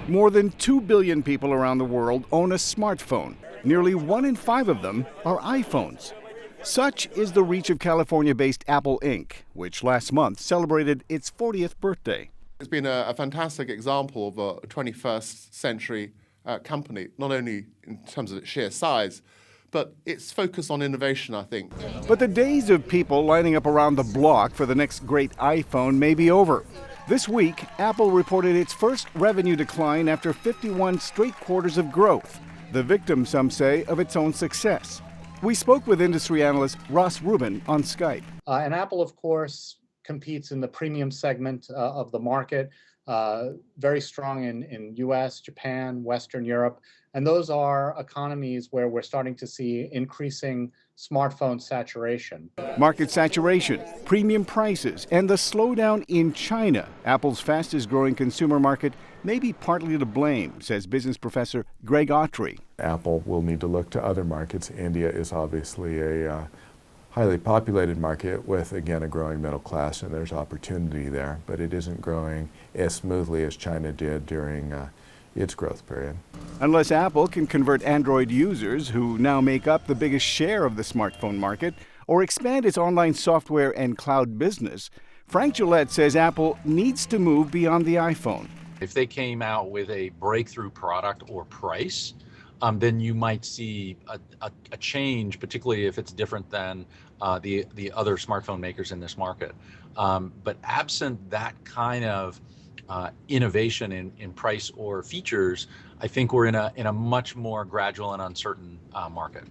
More than 2 billion people around the world own a smartphone. Nearly 1 in 5 of them are iPhones. Such is the reach of California-based Apple Inc., which last month celebrated its 40th birthday. It's been a fantastic example of a 21st century company, not only in terms of its sheer size, but its focus on innovation, I think. But the days of people lining up around the block for the next great iPhone may be over. This week, Apple reported its first revenue decline after 51 straight quarters of growth, the victim, some say, of its own success. We spoke with industry analyst Ross Rubin on Skype. And Apple, of course, competes in the premium segment of the market, very strong in US, Japan, Western Europe. And those are economies where we're starting to see increasing smartphone saturation. Market saturation, premium prices, and the slowdown in China, Apple's fastest growing consumer market, may be partly to blame, says business professor Greg Autry. Apple will need to look to other markets. India is obviously a highly populated market with, again, a growing middle class, and there's opportunity there, but it isn't growing as smoothly as China did during its growth period. Unless Apple can convert Android users, who now make up the biggest share of the smartphone market, or expand its online software and cloud business, Frank Gillette says Apple needs to move beyond the iPhone. If they came out with a breakthrough product or price, then you might see a change, particularly if it's different than the other smartphone makers in this market. But absent that kind of innovation in price or features, I think we're in a much more gradual and uncertain market.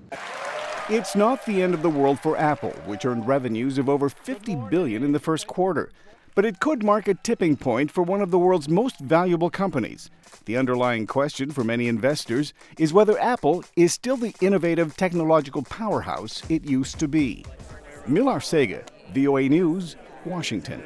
It's not the end of the world for Apple, which earned revenues of over $50 billion in the first quarter. But it could mark a tipping point for one of the world's most valuable companies. The underlying question for many investors is whether Apple is still the innovative technological powerhouse it used to be. Arcega, VOA News, Washington.